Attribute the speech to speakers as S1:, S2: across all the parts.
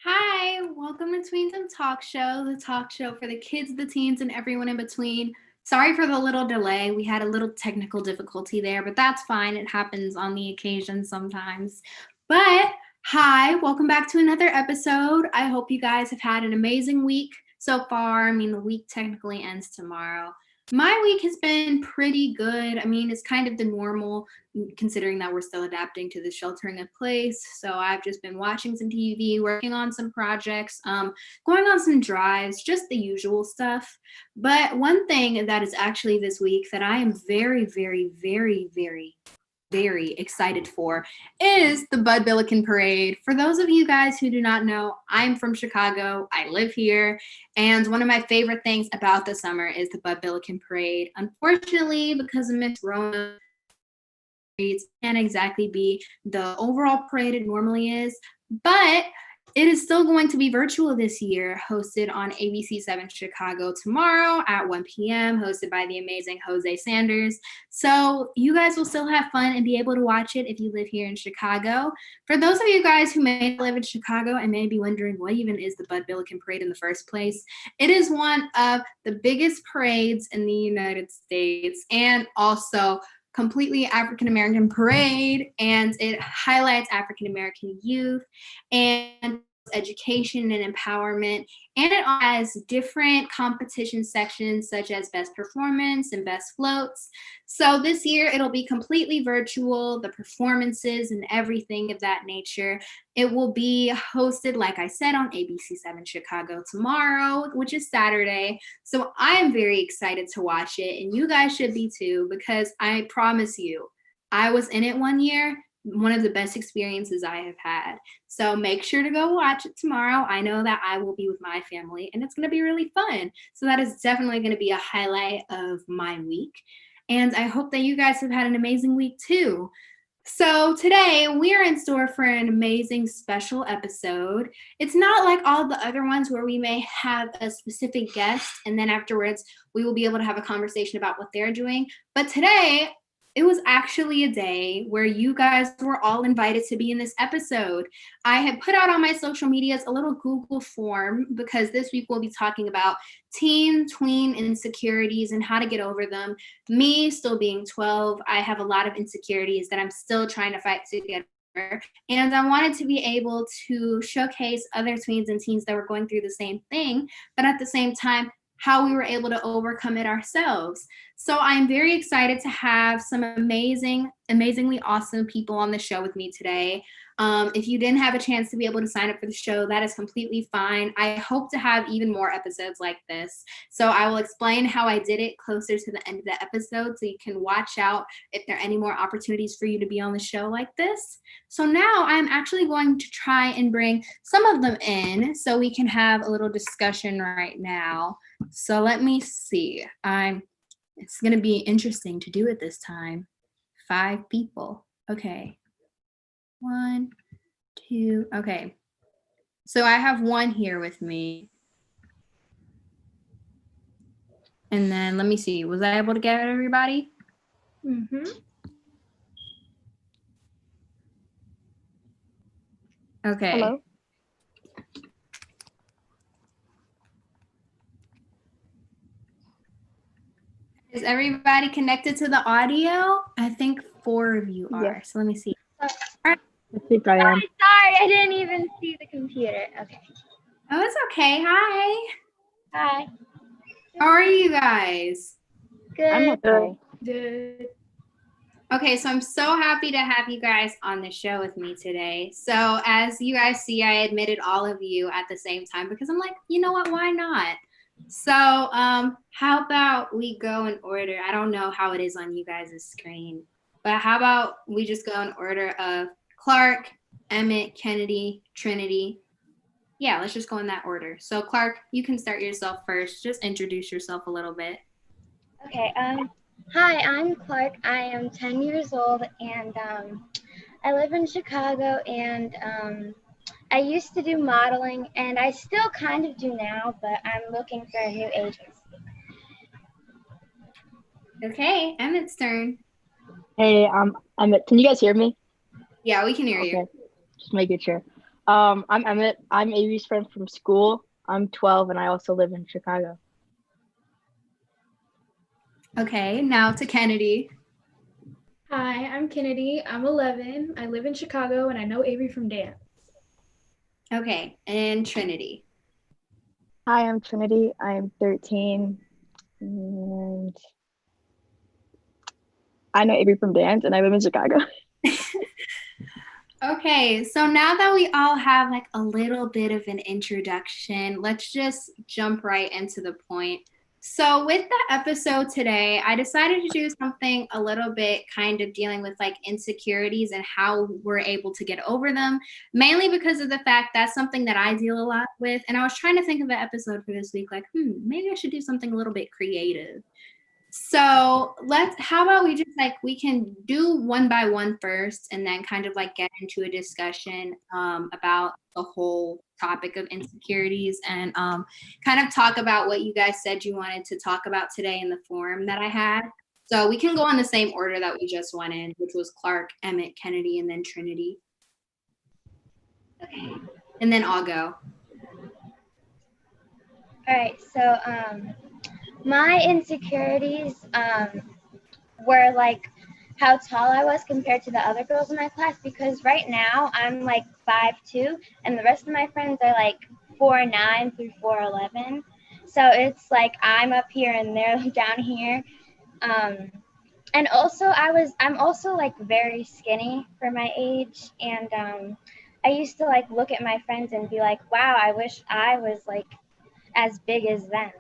S1: Hi, welcome to Tweendom Talk Show, the talk show for the kids, the teens, and everyone in between. Sorry for the little delay. We had a little technical difficulty there, but that's fine. It happens on the occasion sometimes. But hi, welcome back to another episode. I hope you guys have had an amazing week so far. I mean, the week technically ends tomorrow. My week has been pretty good. I mean, it's kind of the normal, considering that we're still adapting to the sheltering in place. So I've just been watching some TV, working on some projects, going on some drives, just the usual stuff. But one thing that is actually this week that I am very, very, very, very, very excited for is the Bud Billiken Parade. For those of you guys who do not know, I'm from Chicago. I live here. And one of my favorite things about the summer is the Bud Billiken Parade. Unfortunately, because of Miss Rona, it can't exactly be the overall parade it normally is. But it is still going to be virtual this year, hosted on ABC7 Chicago tomorrow at 1 p.m., hosted by the amazing Jose Sanders. So you guys will still have fun and be able to watch it if you live here in Chicago. For those of you guys who may live in Chicago and may be wondering what even is the Bud Billiken Parade in the first place, it is one of the biggest parades in the United States and also completely African American parade, and it highlights African American youth and education and empowerment, and it has different competition sections such as best performance and best floats. So this year it'll be completely virtual, the performances and everything of that nature. It will be hosted, like I said, on ABC7 Chicago tomorrow, which is Saturday. So I am very excited to watch it, and you guys should be too, because I promise you, I was in it one year. One of the best experiences I have had. So make sure to go watch it tomorrow. I know that I will be with my family and it's going to be really fun. So that is definitely going to be a highlight of my week. And I hope that you guys have had an amazing week too. So today we are in store for an amazing special episode. It's not like all the other ones where we may have a specific guest and then afterwards we will be able to have a conversation about what they're doing. But today it was actually a day where you guys were all invited to be in this episode. I had put out on my social medias a little Google form because this week we'll be talking about tween insecurities and how to get over them. Me still being 12, I have a lot of insecurities that I'm still trying to fight to get over. And I wanted to be able to showcase other tweens and teens that were going through the same thing, but at the same time, how we were able to overcome it ourselves. So I'm very excited to have some amazingly awesome people on the show with me today. If you didn't have a chance to be able to sign up for the show, that is completely fine. I hope to have even more episodes like this. So I will explain how I did it closer to the end of the episode so you can watch out if there are any more opportunities for you to be on the show like this. So now I'm actually going to try and bring some of them in so we can have a little discussion right now. So let me see. It's going to be interesting to do it this time. 5 people. Okay. 1, 2. Okay. So I have one here with me. And then let me see. Was I able to get everybody?
S2: Mm-hmm.
S1: Okay.
S2: Hello.
S1: Is everybody connected to the audio? I think 4 of you are.
S2: Yes.
S1: So let me see.
S2: I think I am.
S3: Sorry, I didn't even see the computer. Okay.
S1: Oh, it's okay. Hi.
S3: Hi.
S1: How are you guys?
S3: Good.
S2: I'm okay.
S1: Good. Okay, so I'm so happy to have you guys on the show with me today. So as you guys see, I admitted all of you at the same time because I'm like, you know what, why not? So how about we go in order? I don't know how it is on you guys' screen, but how about we just go in order of Clark, Emmett, Kennedy, Trinity. Yeah, let's just go in that order. So Clark, you can start yourself first. Just introduce yourself a little bit.
S3: Okay. Hi, I'm Clark. I am 10 years old, and I live in Chicago. And I used to do modeling, and I still kind of do now, but I'm looking for a new agency.
S1: Okay, Emmett's turn.
S2: Hey, Can you guys hear me?
S1: Yeah, we can hear you.
S2: Just making sure. I'm Emmett. I'm Avery's friend from school. I'm 12 and I also live in Chicago.
S1: Okay, now to Kennedy.
S4: Hi, I'm Kennedy. I'm 11. I live in Chicago and I know Avery from dance.
S1: Okay, and Trinity.
S2: Hi, I'm Trinity. I'm 13 and I know Avery from dance and I live in Chicago.
S1: Okay, so now that we all have like a little bit of an introduction, let's just jump right into the point. So with the episode today, I decided to do something a little bit kind of dealing with like insecurities and how we're able to get over them, mainly because of the fact that's something that I deal a lot with. And I was trying to think of an episode for this week, like, maybe I should do something a little bit creative. So how about we just like, we can do one by one first and then kind of like get into a discussion about the whole topic of insecurities and kind of talk about what you guys said you wanted to talk about today in the forum that I had. So we can go in the same order that we just went in, which was Clark, Emmett, Kennedy, and then Trinity. Okay. And then I'll go.
S3: All right, so my insecurities were like how tall I was compared to the other girls in my class, because right now I'm like 5'2", and the rest of my friends are like 4'9" through 4'11". So it's like I'm up here and they're down here. And also I'm also like very skinny for my age, and I used to like look at my friends and be like, wow, I wish I was like as big as them.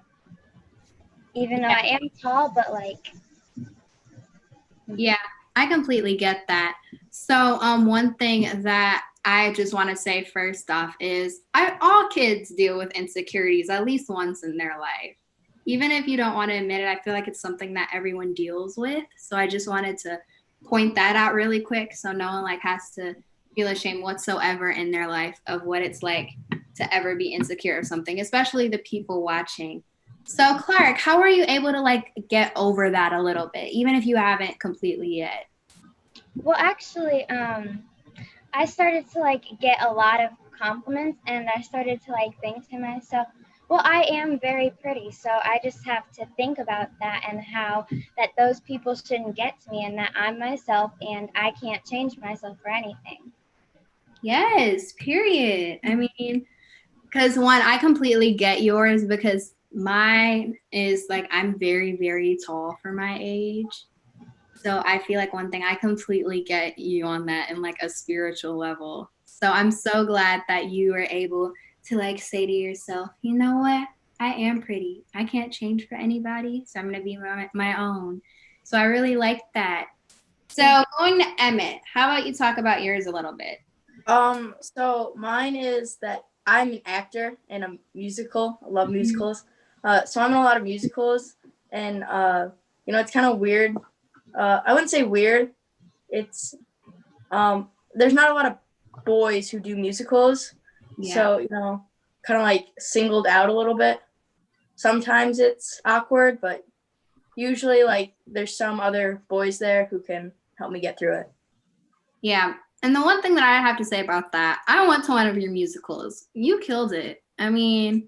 S3: Even though I am tall, but like.
S1: Yeah, I completely get that. So one thing that I just want to say first off is all kids deal with insecurities at least once in their life. Even if you don't want to admit it, I feel like it's something that everyone deals with. So I just wanted to point that out really quick so no one like has to feel ashamed whatsoever in their life of what it's like to ever be insecure of something, especially the people watching. So Clark, how were you able to like get over that a little bit, even if you haven't completely yet?
S3: Well, actually, I started to like get a lot of compliments, and I started to like think to myself, well, I am very pretty, so I just have to think about that and how that those people shouldn't get to me and that I'm myself and I can't change myself for anything.
S1: Yes, period. I mean, because one, I completely get yours because mine is like I'm very, very tall for my age. So I feel like one thing I completely get you on that in like a spiritual level. So I'm so glad that you were able to like say to yourself, you know what? I am pretty. I can't change for anybody. So I'm going to be my own. So I really like that. So going to Emmett, how about you talk about yours a little bit?
S5: So mine is that I'm an actor in a musical. I love musicals. So I'm in a lot of musicals, and it's kind of weird. I wouldn't say weird. It's there's not a lot of boys who do musicals, so kind of like singled out a little bit. Sometimes it's awkward, but usually like there's some other boys there who can help me get through it.
S1: Yeah. And the one thing that I have to say about that, I went to one of your musicals. You killed it. I mean,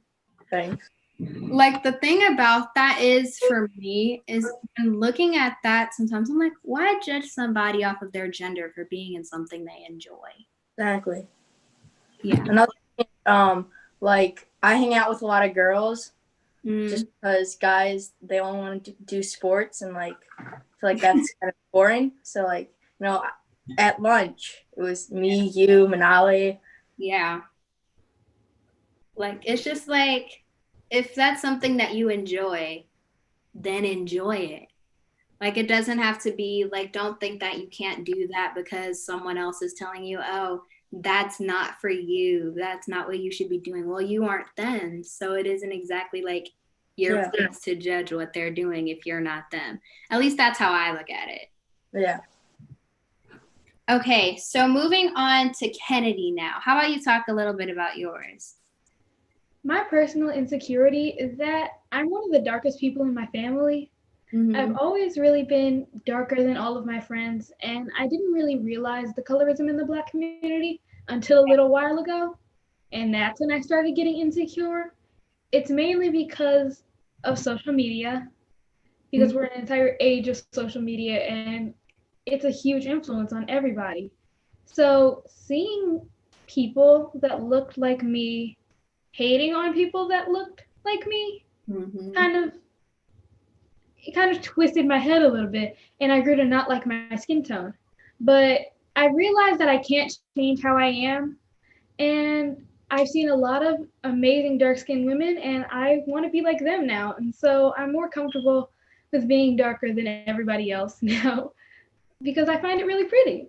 S5: Thanks.
S1: like the thing about that is for me is when looking at that, sometimes I'm like, why judge somebody off of their gender for being in something they enjoy?
S5: Exactly.
S1: Yeah.
S5: Another thing, like I hang out with a lot of girls just because guys, they only want to do sports, and like I feel like that's kind of boring. So like, at lunch, it was me, you, Manali.
S1: Yeah. Like, it's just like, if that's something that you enjoy, then enjoy it. Like, it doesn't have to be like, don't think that you can't do that because someone else is telling you, oh, that's not for you. That's not what you should be doing. Well, you aren't them. So it isn't exactly like your place to judge what they're doing if you're not them. At least that's how I look at it.
S5: Yeah.
S1: Okay, so moving on to Kennedy now. How about you talk a little bit about yours?
S4: My personal insecurity is that I'm one of the darkest people in my family. Mm-hmm. I've always really been darker than all of my friends, and I didn't really realize the colorism in the Black community until a little while ago. And that's when I started getting insecure. It's mainly because of social media, because we're in an entire age of social media and it's a huge influence on everybody. So seeing people that looked like me hating on people that looked like me it kind of twisted my head a little bit, and I grew to not like my skin tone. But I realized that I can't change how I am, and I've seen a lot of amazing dark-skinned women, and I want to be like them now. And so I'm more comfortable with being darker than everybody else now because I find it really pretty.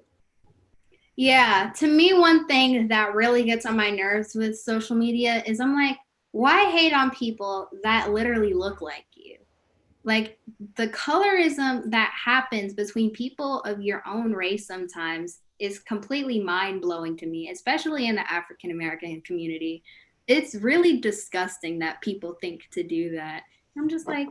S1: Yeah, to me, one thing that really gets on my nerves with social media is I'm like, why hate on people that literally look like you? Like the colorism that happens between people of your own race sometimes is completely mind-blowing to me, especially in the African American community. It's really disgusting that people think to do that. I'm just like,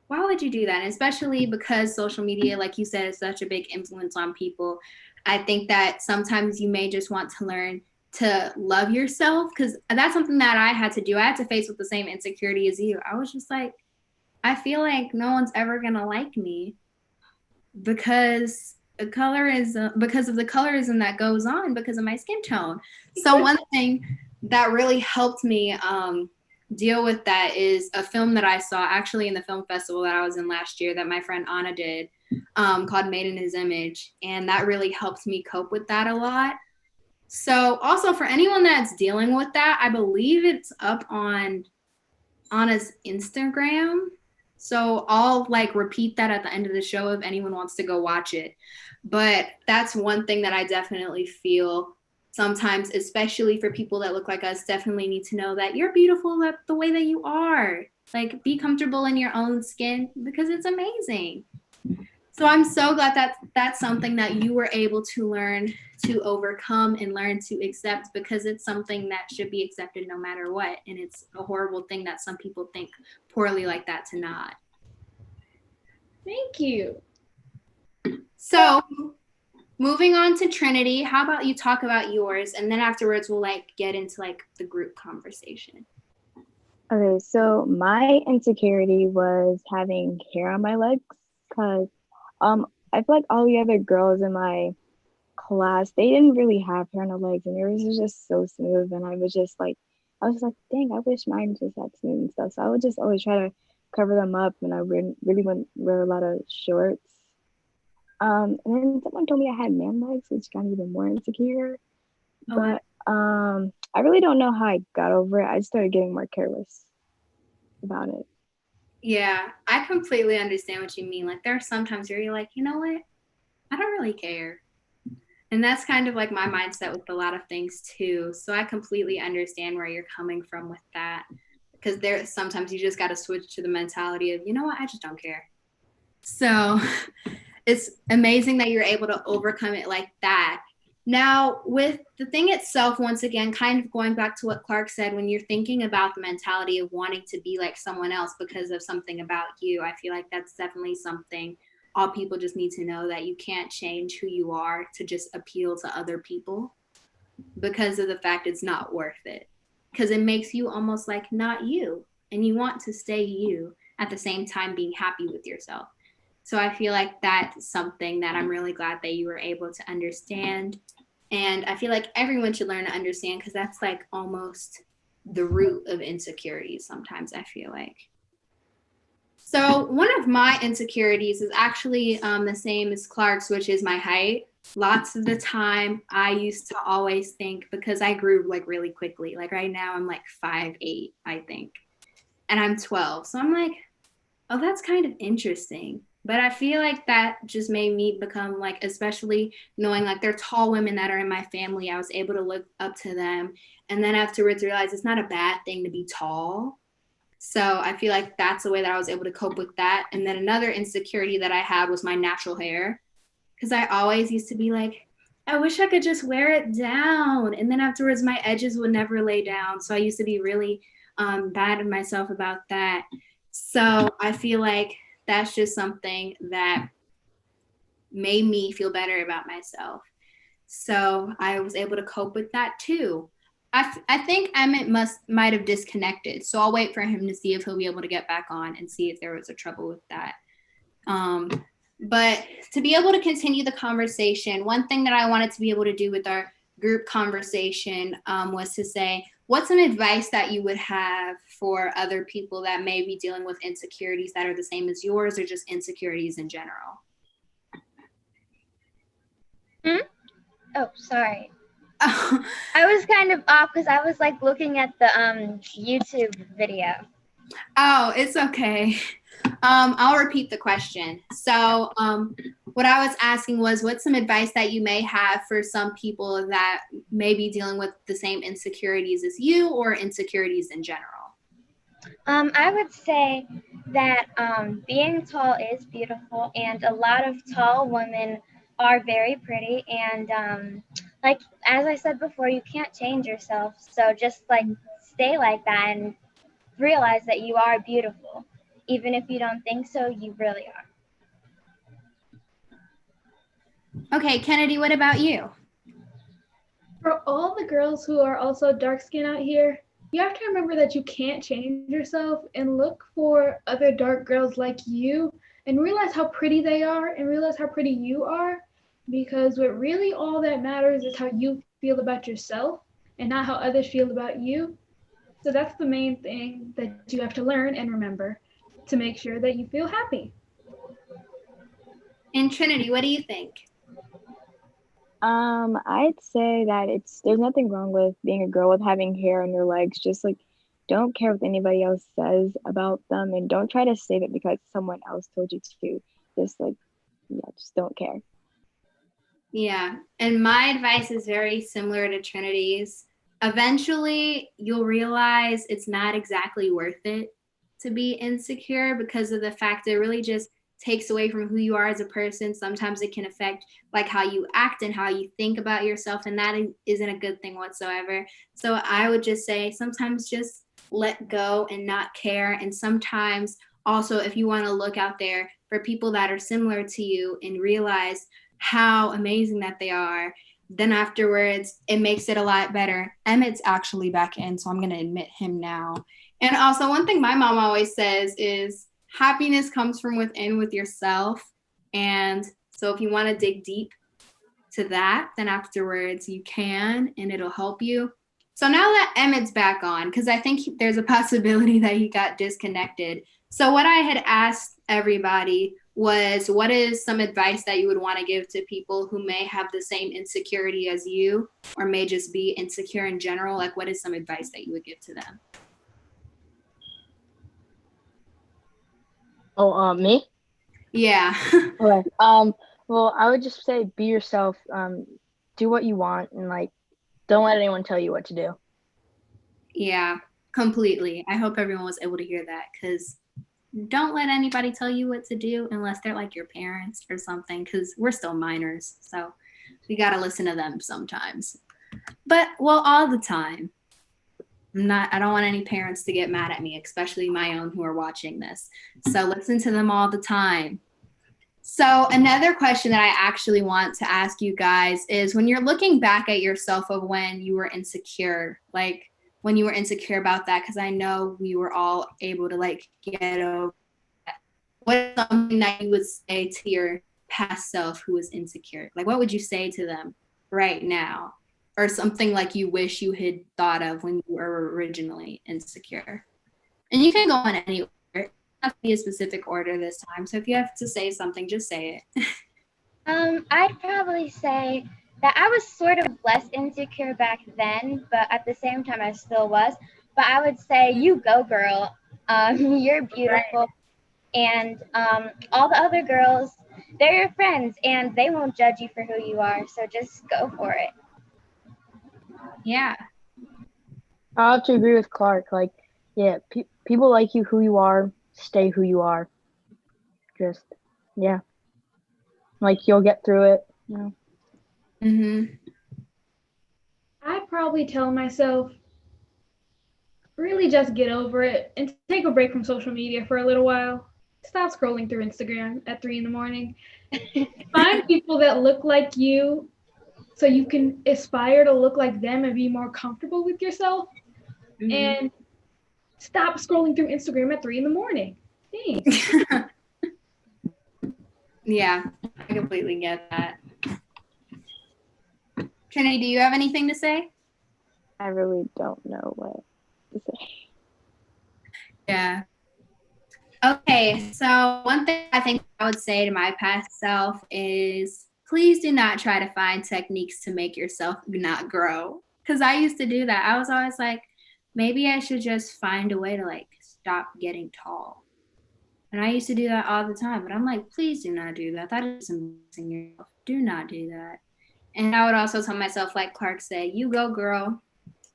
S1: why would you do that? And especially because social media, like you said, is such a big influence on people. I think that sometimes you may just want to learn to love yourself, because that's something that I had to do. I had to face with the same insecurity as you. I was just like, I feel like no one's ever gonna like me because of the colorism that goes on because of my skin tone. So one thing that really helped me deal with that is a film that I saw actually in the film festival that I was in last year that my friend Anna did, called Made in His Image, and that really helped me cope with that a lot. So also for anyone that's dealing with that, I believe it's up on Anna's Instagram. So I'll like repeat that at the end of the show if anyone wants to go watch it. But that's one thing that I definitely feel sometimes, especially for people that look like us, definitely need to know that you're beautiful the way that you are. Like, be comfortable in your own skin because it's amazing. So I'm so glad that that's something that you were able to learn to overcome and learn to accept, because it's something that should be accepted no matter what. And it's a horrible thing that some people think poorly like that to not.
S4: Thank you.
S1: So moving on to Trinity, how about you talk about yours, and then afterwards we'll like get into like the group conversation.
S2: Okay, so my insecurity was having hair on my legs, because I feel like all the other girls in my class, they didn't really have hair on their legs, and theirs was just so smooth, and I was just like, dang, I wish mine just had smooth and stuff. So I would just always try to cover them up, and I really wouldn't wear a lot of shorts. And then someone told me I had man legs, which got me even more insecure. But I really don't know how I got over it. I just started getting more careless about it.
S1: Yeah, I completely understand what you mean. Like, there are sometimes where you're like, you know what? I don't really care. And that's kind of like my mindset with a lot of things too. So I completely understand where you're coming from with that. Because there sometimes you just got to switch to the mentality of, you know what, I just don't care. So it's amazing that you're able to overcome it like that. Now, with the thing itself, once again, kind of going back to what Clark said, when you're thinking about the mentality of wanting to be like someone else because of something about you, I feel like that's definitely something all people just need to know, that you can't change who you are to just appeal to other people because of the fact it's not worth it. Because it makes you almost like not you, and you want to stay you at the same time being happy with yourself. So I feel like that's something that I'm really glad that you were able to understand. And I feel like everyone should learn to understand, because that's like almost the root of insecurities sometimes, I feel like. So one of my insecurities is actually the same as Clark's, which is my height. Lots of the time I used to always think, because I grew like really quickly, like right now I'm like 5'8", I think, and I'm 12. So I'm like, oh, that's kind of interesting. But I feel like that just made me become like, especially knowing like they're tall women that are in my family, I was able to look up to them. And then afterwards realize it's not a bad thing to be tall. So I feel like that's the way that I was able to cope with that. And then another insecurity that I had was my natural hair, because I always used to be like, I wish I could just wear it down. And then afterwards my edges would never lay down. So I used to be really bad at myself about that. So I feel like that's just something that made me feel better about myself. So I was able to cope with that too. I think Emmett might have disconnected. So I'll wait for him to see if he'll be able to get back on and see if there was a trouble with that. But to be able to continue the conversation, one thing that I wanted to be able to do with our group conversation was to say, what's some advice that you would have for other people that may be dealing with insecurities that are the same as yours, or just insecurities in general?
S3: Oh, sorry. I was kind of off because I was like looking at the YouTube video.
S1: Oh, it's okay. I'll repeat the question. So what I was asking was, what's some advice that you may have for some people that may be dealing with the same insecurities as you, or insecurities in general?
S3: I would say that being tall is beautiful, and a lot of tall women are very pretty. And like as I said before, you can't change yourself. So just like stay like that and realize that you are beautiful. Even if you don't think so, you really are.
S1: Okay, Kennedy, what about you?
S4: For all the girls who are also dark skinned out here, you have to remember that you can't change yourself, and look for other dark girls like you and realize how pretty they are and realize how pretty you are, because what really all that matters is how you feel about yourself and not how others feel about you. So that's the main thing that you have to learn and remember to make sure that you feel happy.
S1: And Trinity, what do you think?
S2: I'd say that there's nothing wrong with being a girl with having hair on your legs. Just like, don't care what anybody else says about them, and don't try to save it because someone else told you to. Just like, yeah, just don't care.
S1: Yeah, and my advice is very similar to Trinity's. Eventually, you'll realize it's not exactly worth it to be insecure, because of the fact that it really just takes away from who you are as a person. Sometimes it can affect like how you act and how you think about yourself, and that isn't a good thing whatsoever. So I would just say sometimes just let go and not care. And sometimes also, if you want to look out there for people that are similar to you and realize how amazing that they are, then afterwards it makes it a lot better. Emmett's actually back in, so I'm going to admit him now. And also, one thing my mom always says is happiness comes from within with yourself. And so if you want to dig deep to that, then afterwards you can, and it'll help you. So now that Emmett's back on, because I think there's a possibility that he got disconnected. So what I had asked everybody was, what is some advice that you would want to give to people who may have the same insecurity as you, or may just be insecure in general? Like, what is some advice that you would give to them?
S6: Oh, me?
S1: Yeah.
S6: Okay. Well, I would just say be yourself. Do what you want, and like, don't let anyone tell you what to do.
S1: Yeah, completely. I hope everyone was able to hear that, because don't let anybody tell you what to do unless they're like your parents or something, because we're still minors. So we got to listen to them sometimes. But, well, all the time. I don't want any parents to get mad at me, especially my own who are watching this. So listen to them all the time. So another question that I actually want to ask you guys is, when you're looking back at yourself of when you were insecure, like when you were insecure about that, because I know we were all able to like get over that. What is something that you would say to your past self who was insecure? Like, what would you say to them right now? Or something like you wish you had thought of when you were originally insecure? And you can go on any order. It doesn't have to be a specific order this time. So if you have to say something, just say it.
S3: I'd probably say that I was sort of less insecure back then, but at the same time I still was. But I would say, you go, girl. You're beautiful. And all the other girls, they're your friends, and they won't judge you for who you are. So just go for it.
S1: Yeah.
S6: I have to agree with Clark. Like, yeah, people like you who you are. Stay who you are. Just, yeah. Like, you'll get through it. You know?
S1: Mm-hmm.
S4: I probably tell myself, really just get over it and take a break from social media for a little while. Stop scrolling through Instagram at 3 a.m. Find people that look like you. so you can aspire to look like them and be more comfortable with yourself. And stop scrolling through Instagram at 3 a.m. Thanks.
S1: Yeah, I completely get that. Trinity, do you have anything to say?
S2: I really don't know what to say.
S1: Yeah. Okay, so one thing I think I would say to my past self is please do not try to find techniques to make yourself not grow. Because I used to do that. I was always like, maybe I should just find a way to like stop getting tall. And I used to do that all the time. But I'm like, please do not do that. That is embarrassing yourself. Do not do that. And I would also tell myself, like Clark said, you go, girl.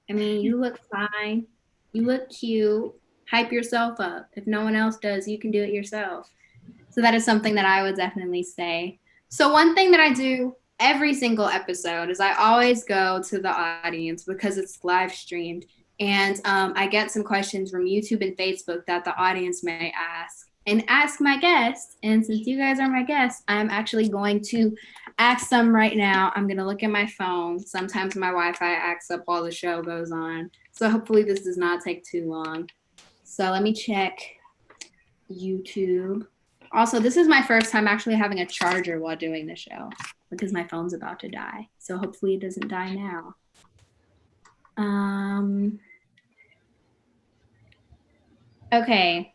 S1: I mean, you look fine. You look cute. Hype yourself up. If no one else does, you can do it yourself. So that is something that I would definitely say. So one thing that I do every single episode is I always go to the audience because it's live streamed. And I get some questions from YouTube and Facebook that the audience may ask my guests. And since you guys are my guests, I'm actually going to ask them right now. I'm going to look at my phone. Sometimes my Wi-Fi acts up while the show goes on. So hopefully this does not take too long. So let me check YouTube. Also, this is my first time actually having a charger while doing the show because my phone's about to die. So hopefully it doesn't die now. Okay.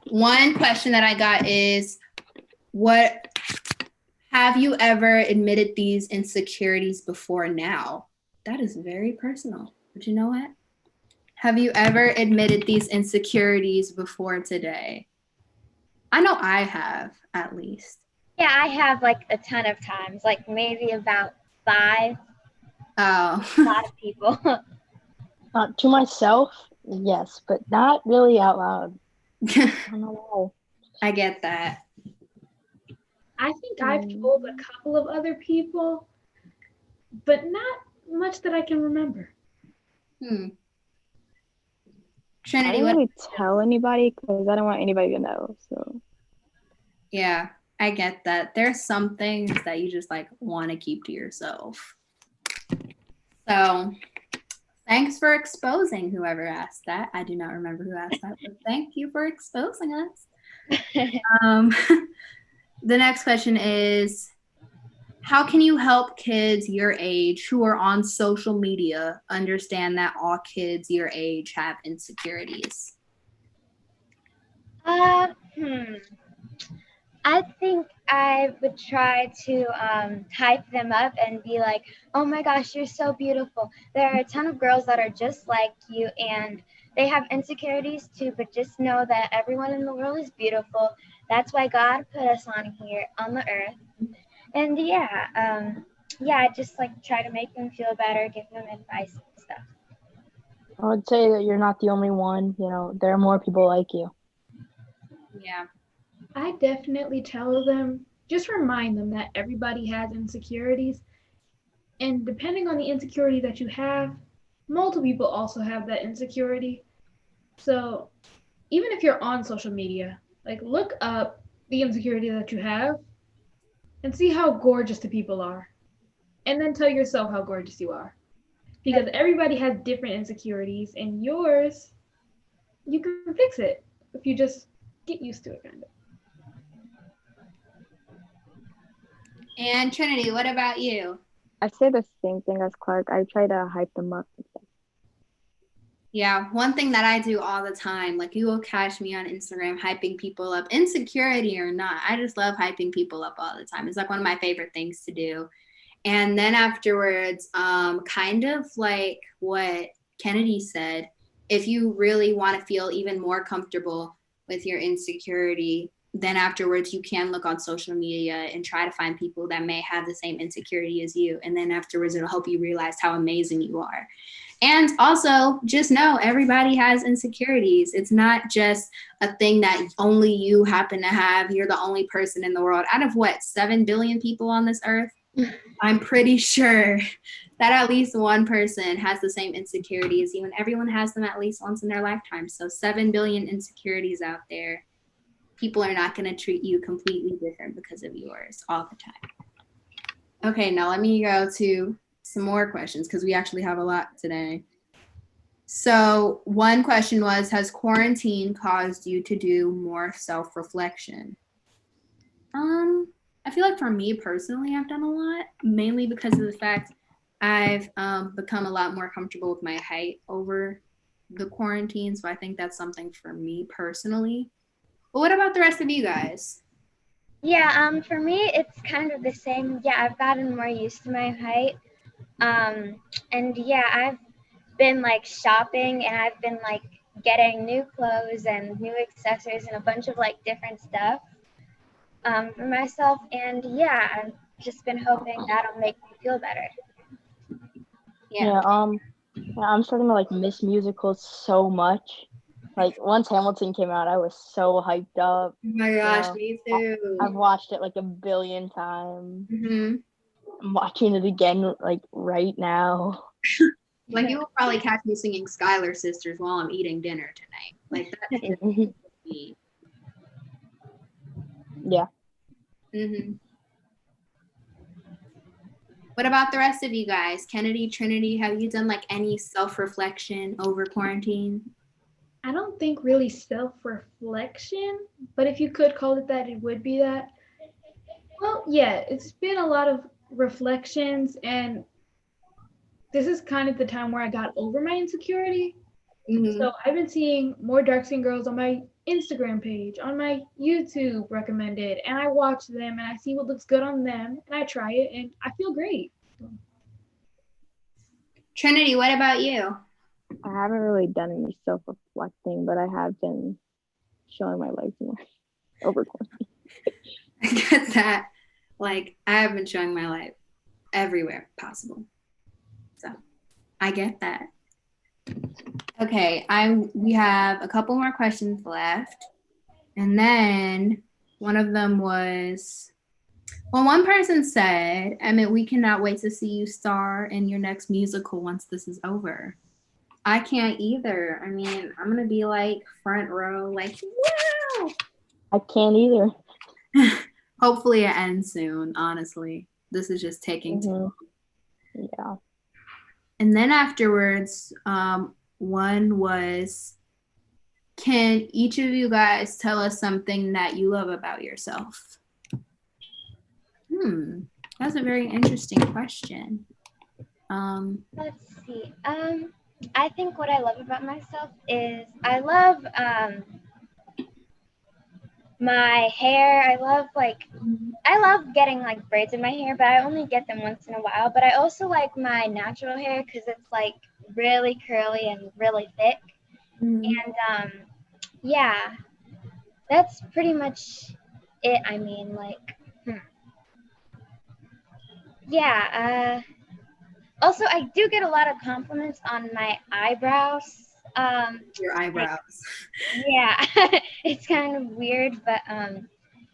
S1: One question that I got is, have you ever admitted these insecurities before now? That is very personal. But you know what? Have you ever admitted these insecurities before today? I know I have, at least.
S3: Yeah, I have like a ton of times, like maybe about 5.
S1: Oh.
S3: A lot of people.
S6: To myself, yes, but not really out loud. I don't know why.
S1: I get that.
S4: I think I've told a couple of other people, but not much that I can remember.
S1: Trinity,
S2: I don't really tell anybody because I don't want anybody to know. So
S1: yeah, I get that. There's some things that you just like want to keep to yourself. So thanks for exposing whoever asked that. I do not remember who asked that, but thank you for exposing us. The next question is, how can you help kids your age who are on social media understand that all kids your age have insecurities?
S3: I think I would try to hype them up and be like, oh my gosh, you're so beautiful. There are a ton of girls that are just like you and they have insecurities too, but just know that everyone in the world is beautiful. That's why God put us on here on the earth. And just like try to make them feel better, give them advice and stuff.
S6: I would say that you're not the only one. You know, there are more people like you.
S1: Yeah.
S4: I definitely tell them, just remind them that everybody has insecurities. And depending on the insecurity that you have, multiple people also have that insecurity. So even if you're on social media, like look up the insecurity that you have and see how gorgeous the people are. And then tell yourself how gorgeous you are. Because everybody has different insecurities and yours, you can fix it if you just get used to it kind of.
S1: And Trinity, what about you?
S2: I say the same thing as Clark. I try to hype them up and stuff.
S1: Yeah, one thing that I do all the time, like you will catch me on Instagram hyping people up, insecurity or not. I just love hyping people up all the time. It's like one of my favorite things to do. And then afterwards, kind of like what Kennedy said, if you really want to feel even more comfortable with your insecurity, then afterwards you can look on social media and try to find people that may have the same insecurity as you. And then afterwards, it'll help you realize how amazing you are. And also just know everybody has insecurities. It's not just a thing that only you happen to have. You're the only person in the world. Out of 7 billion people on this earth? I'm pretty sure that at least one person has the same insecurity as you, and everyone has them at least once in their lifetime. So 7 billion insecurities out there. People are not going to treat you completely different because of yours all the time. Okay, now let me go to some more questions because we actually have a lot today. So one question was, has quarantine caused you to do more self-reflection? I feel like for me personally, I've done a lot, mainly because of the fact I've become a lot more comfortable with my height over the quarantine. So I think that's something for me personally. But what about the rest of you guys?
S3: Yeah, for me, it's kind of the same. Yeah, I've gotten more used to my height. And yeah, I've been like shopping and I've been like getting new clothes and new accessories and a bunch of like different stuff for myself. And yeah, I've just been hoping that'll make me feel better.
S6: Yeah, I'm starting to like miss musicals so much. Like once Hamilton came out, I was so hyped up.
S1: Oh my gosh,
S6: Yeah.
S1: me too.
S6: I've watched it like a billion times.
S1: Mm-hmm.
S6: I'm watching it again like right now.
S1: Like you will probably catch me singing Skylar Sisters while I'm eating dinner tonight. Like that's just me.
S6: Yeah.
S1: Mm-hmm. What about the rest of you guys? Kennedy, Trinity, have you done like any self-reflection over quarantine?
S4: I don't think really self-reflection, but if you could call it that, it would be that. Well, yeah, it's been a lot of reflections, and this is kind of the time where I got over my insecurity.
S1: Mm-hmm.
S4: So I've been seeing more dark skin girls on my Instagram page, on my YouTube recommended, and I watch them and I see what looks good on them and I try it and I feel great.
S1: Trinity, what about you?
S2: I haven't really done any self-reflecting, but I have been showing my legs more over quarantine.
S1: I get that. Like I have been showing my life everywhere possible. So I get that. Okay, we have a couple more questions left. And then one of them was, well, one person said, Emmett, we cannot wait to see you star in your next musical once this is over. I can't either. I mean, I'm going to be like front row, like, wow.
S6: I can't either.
S1: Hopefully it ends soon, honestly. This is just taking too long.
S6: Yeah.
S1: And then afterwards, one was, can each of you guys tell us something that you love about yourself? That's a very interesting question.
S3: Let's see. I think what I love about myself is I love my hair. I love getting like braids in my hair, but I only get them once in a while. But I also like my natural hair because it's like really curly and really thick. And yeah, that's pretty much it. I mean, like, yeah. Also, I do get a lot of compliments on my eyebrows.
S1: Your eyebrows.
S3: Yeah, it's kind of weird, but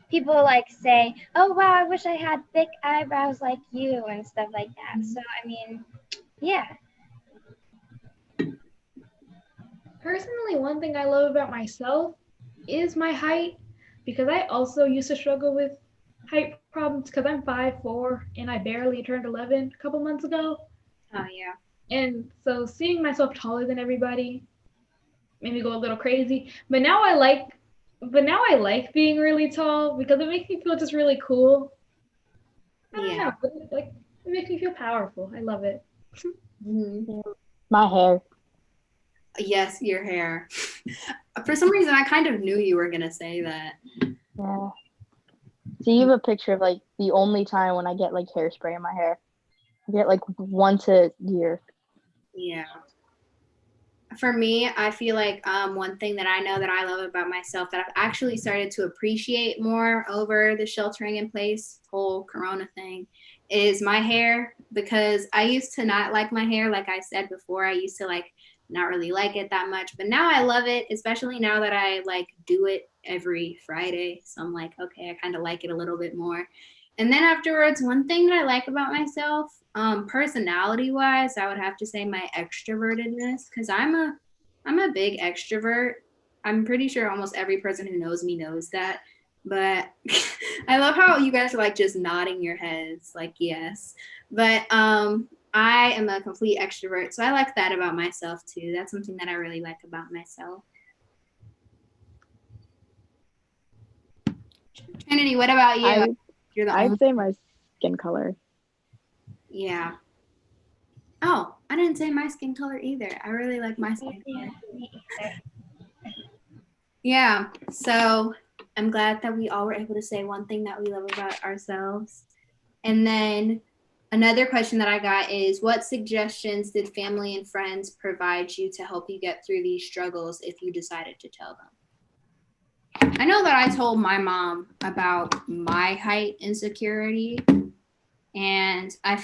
S3: people like say, "Oh wow, I wish I had thick eyebrows like you," and stuff like that. So I mean, yeah.
S4: Personally, one thing I love about myself is my height, because I also used to struggle with height problems because I'm 5'4" and I barely turned 11 a couple months ago.
S1: Oh yeah.
S4: And so seeing myself taller than everybody made me go a little crazy. But now I like being really tall because it makes me feel just really cool. I don't know, like it makes me feel powerful. I love it.
S6: My hair.
S1: Yes, your hair. For some reason, I kind of knew you were gonna say that.
S6: Yeah. So you have a picture of like the only time when I get like hairspray in my hair. I get like once a year.
S1: Yeah. For me, I feel like one thing that I know that I love about myself that I've actually started to appreciate more over the sheltering in place whole Corona thing is my hair, because I used to not like my hair. Like I said before, I used to like not really like it that much, but now I love it, especially now that I like do it every Friday. So I'm like, okay, I kind of like it a little bit more. And then afterwards, one thing that I like about myself, personality wise, I would have to say my extrovertedness, because I'm a big extrovert. I'm pretty sure almost every person who knows me knows that. But I love how you guys are like just nodding your heads, like yes. But I am a complete extrovert, so I like that about myself too. That's something that I really like about myself. Trinity, what about you? You're the only.
S2: I'd say my skin color.
S1: Yeah. Oh, I didn't say my skin color either. I really like my skin color. Yeah. So I'm glad that we all were able to say one thing that we love about ourselves. And then another question that I got is, what suggestions did family and friends provide you to help you get through these struggles if you decided to tell them? I know that I told my mom about my height insecurity. And I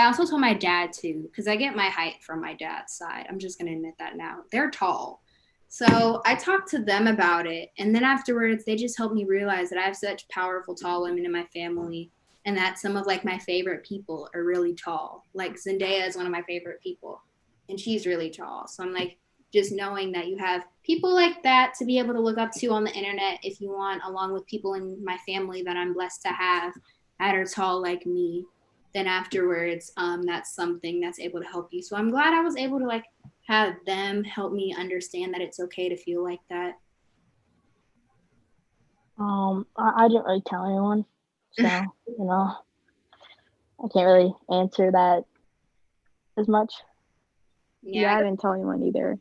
S1: also told my dad too, because I get my height from my dad's side. I'm just going to admit that now. They're tall. So I talked to them about it. And then afterwards, they just helped me realize that I have such powerful, tall women in my family, and that some of like my favorite people are really tall. Like Zendaya is one of my favorite people, and she's really tall. So I'm like, just knowing that you have people like that to be able to look up to on the internet if you want, along with people in my family that I'm blessed to have that are tall like me, then afterwards, that's something that's able to help you. So I'm glad I was able to like have them help me understand that it's okay to feel like that.
S6: I didn't really tell anyone, so I can't really answer that as much.
S2: Yeah, I didn't tell anyone either.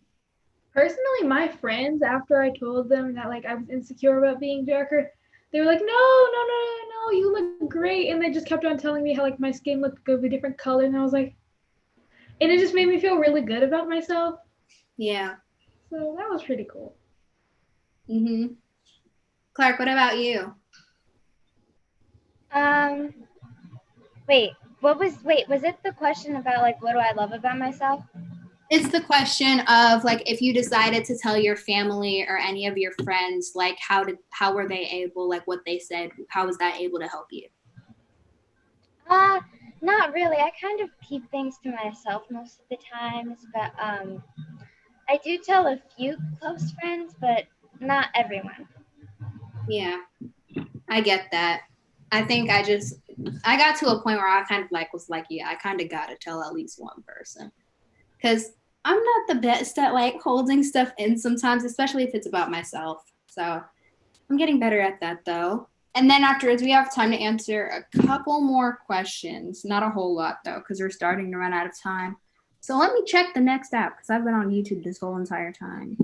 S4: Personally, my friends, after I told them that like I was insecure about being darker, they were like, no, you look great. And they just kept on telling me how like my skin looked of a different color. And I was like, and it just made me feel really good about myself.
S1: Yeah.
S4: So that was pretty cool.
S1: Mm-hmm. Clark, what about you?
S3: Was it the question about like what do I love about myself?
S1: It's the question of like, if you decided to tell your family or any of your friends, like how were they able, like what they said, how was that able to help you?
S3: Not really. I kind of keep things to myself most of the times, but I do tell a few close friends, but not everyone.
S1: Yeah, I get that. I think I got to a point where I kind of like was like, yeah, I kind of got to tell at least one person, because I'm not the best at like holding stuff in sometimes, especially if it's about myself. So I'm getting better at that though. And then afterwards, we have time to answer a couple more questions. Not a whole lot though, because we're starting to run out of time. So let me check the next app, because I've been on YouTube this whole entire time.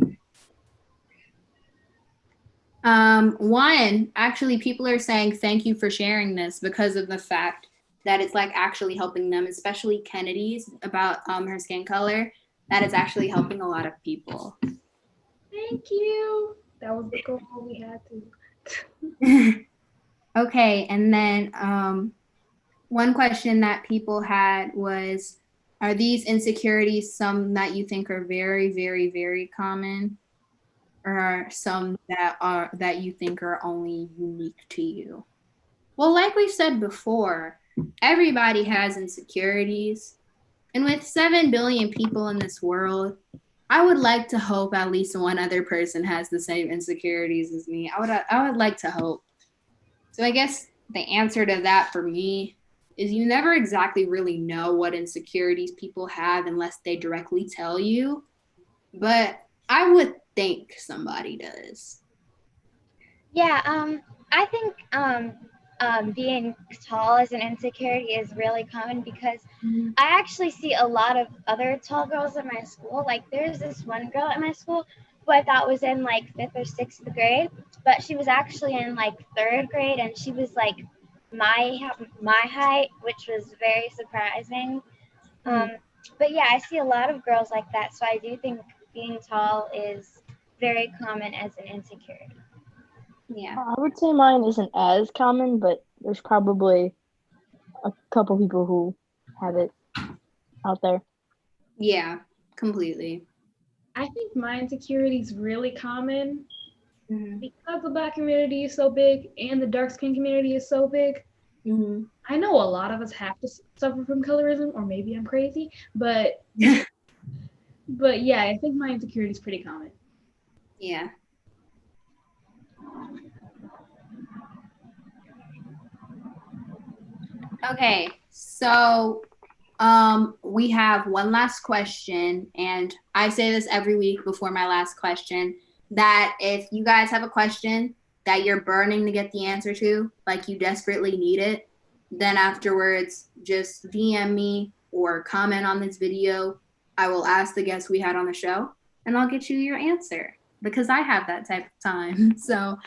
S1: One, actually, people are saying thank you for sharing this because of the fact that it's like actually helping them, especially Kennedy's about her skin color. That is actually helping a lot of people.
S4: Thank you. That was the goal we had to.
S1: Okay, and then one question that people had was, are these insecurities some that you think are very, very, very common, or some that you think are only unique to you? Well, like we said before, everybody has insecurities. And with 7 billion people in this world, I would like to hope at least one other person has the same insecurities as me. I would like to hope. So I guess the answer to that for me is you never exactly really know what insecurities people have unless they directly tell you. But I would think somebody does.
S3: Yeah, I think being tall as an insecurity is really common because I actually see a lot of other tall girls in my school. Like there's this one girl at my school who I thought was in like 5th or 6th grade, but she was actually in like 3rd grade, and she was like my height, which was very surprising. But yeah, I see a lot of girls like that, so I do think being tall is very common as an insecurity.
S1: Yeah.
S6: I would say mine isn't as common, but there's probably a couple people who have it out there.
S1: Yeah, completely.
S4: I think my insecurity is really common because the Black community is so big and the dark skin community is so big. I know a lot of us have to suffer from colorism, or maybe I'm crazy, but yeah, I think my insecurity is pretty common.
S1: Yeah. Okay, so we have one last question, and I say this every week before my last question, that if you guys have a question that you're burning to get the answer to, like you desperately need it, then afterwards just DM me or comment on this video. I will ask the guests we had on the show, and I'll get you your answer because I have that type of time. So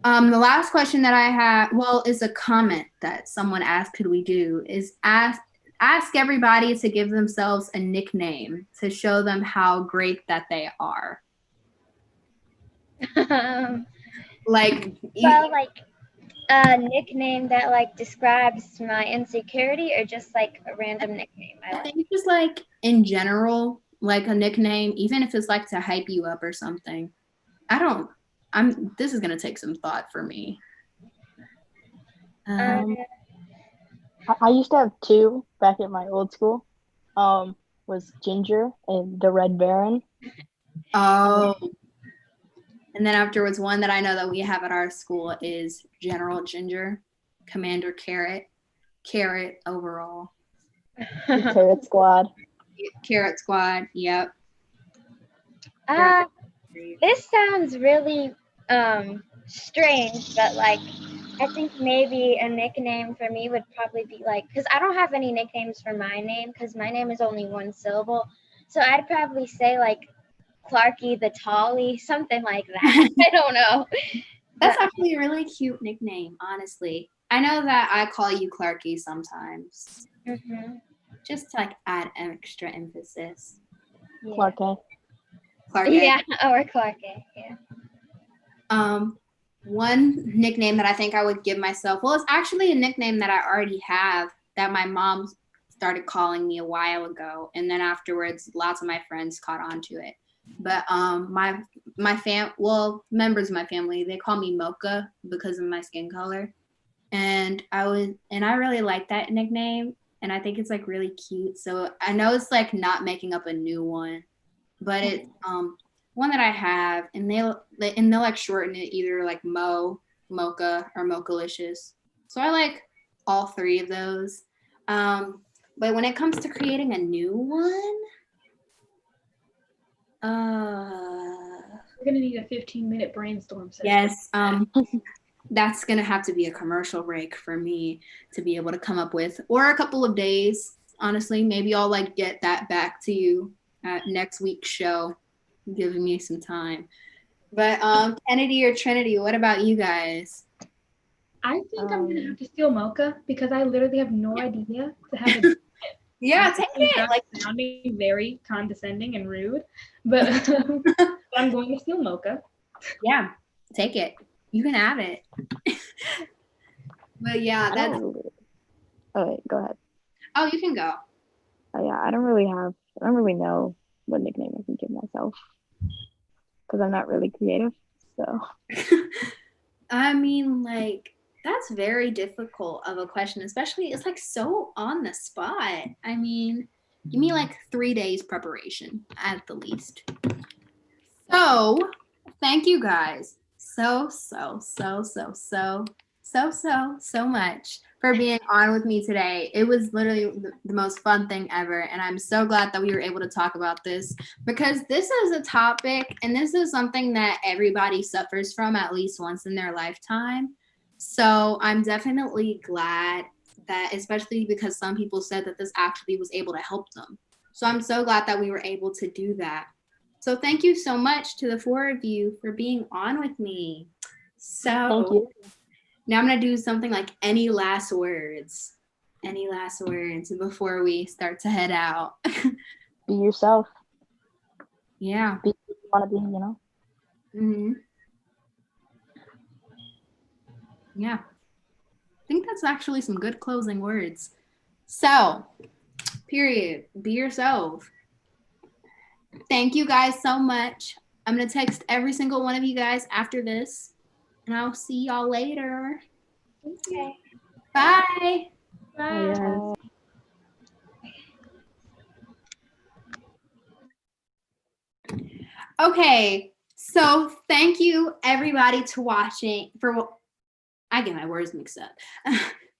S1: the last question that I have, well, is a comment that someone asked, could we do, is ask everybody to give themselves a nickname to show them how great that they are. Like,
S3: Well, like a nickname that like describes my insecurity, or just like a random nickname I
S1: I
S3: like.
S1: think just like in general, like a nickname, even if it's like to hype you up or something. This is gonna take some thought for me.
S6: I used to have two back at my old school. Was Ginger and the Red Baron.
S1: Oh. And then afterwards, one that I know that we have at our school is General Ginger, Commander Carrot, Carrot overall.
S6: Carrot Squad.
S1: Carrot Squad, yep.
S3: This sounds really strange, but like I think maybe a nickname for me would probably be like, because I don't have any nicknames for my name, because my name is only one syllable. So I'd probably say like Clarky the Tolly, something like that. I don't know.
S1: That's actually a really cute nickname, honestly. I know that I call you Clarky sometimes, just to like add an extra emphasis.
S3: Yeah.
S6: Clark A.
S1: Clark A.
S3: Yeah, or Clark A. Yeah.
S1: One nickname that I think I would give myself, well, it's actually a nickname that I already have that my mom started calling me a while ago, and then afterwards lots of my friends caught on to it. But members of my family, they call me Mocha because of my skin color, and I really like that nickname, and I think it's like really cute. So I know it's like not making up a new one, but it's one that I have, and they'll like shorten it either like Mocha, or Mochalicious. So I like all three of those. But when it comes to creating a new one,
S4: we're gonna need a 15-minute brainstorm session.
S1: Yes, that's gonna have to be a commercial break for me to be able to come up with, or a couple of days. Honestly, maybe I'll like get that back to you at next week's show, giving me some time. But Kennedy or Trinity, what about you guys?
S4: I think I'm gonna have to steal Mocha because I literally have no idea to have a
S1: Yeah, take it. Like
S4: sounding very condescending and rude, but I'm going to steal Mocha.
S1: Yeah, take it. You can have it. But yeah, that's.
S2: Oh wait, go ahead.
S1: Oh, you can go.
S2: Oh yeah, I don't really know what nickname I can give myself because I'm not really creative. So.
S1: I mean, like, that's very difficult of a question, especially it's like so on the spot. I mean, give me like 3 days preparation at the least. So thank you guys so much for being on with me today. It was literally the most fun thing ever, and I'm so glad that we were able to talk about this, because this is a topic and this is something that everybody suffers from at least once in their lifetime. So I'm definitely glad that, especially because some people said that this actually was able to help them. So I'm so glad that we were able to do that. So thank you so much to the 4 of you for being on with me. So
S6: Thank you.
S1: now I'm going to do something like any last words before we start to head out.
S6: Be yourself.
S1: Yeah.
S6: Be who you want to be, you know?
S1: Mm-hmm. Yeah. I think that's actually some good closing words. So, period. Be yourself. Thank you guys so much. I'm going to text every single one of you guys after this, and I'll see y'all later.
S3: Okay.
S1: Bye.
S4: Bye.
S1: Okay, so thank you everybody to watching. I get my words mixed up.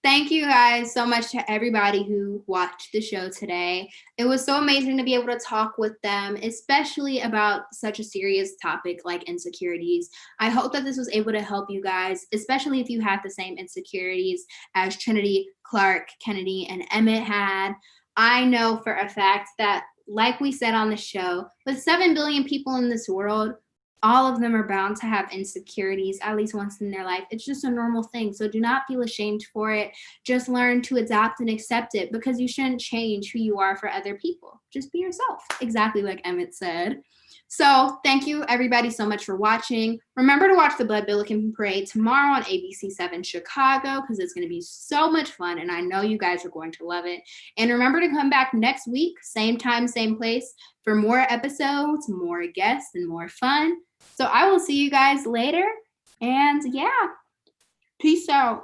S1: Thank you guys so much to everybody who watched the show today. It was so amazing to be able to talk with them, especially about such a serious topic like insecurities. I hope that this was able to help you guys, especially if you had the same insecurities as Trinity, Clark, Kennedy, and Emmett had. I know for a fact that, like we said on the show, with 7 billion people in this world, all of them are bound to have insecurities at least once in their life. It's just a normal thing. So do not feel ashamed for it. Just learn to adapt and accept it, because you shouldn't change who you are for other people. Just be yourself, exactly like Emmett said. So thank you everybody so much for watching. Remember to watch the Blood Billiken Parade tomorrow on ABC7 Chicago, because it's going to be so much fun, and I know you guys are going to love it. And remember to come back next week, same time, same place, for more episodes, more guests, and more fun. So I will see you guys later. And yeah, peace out.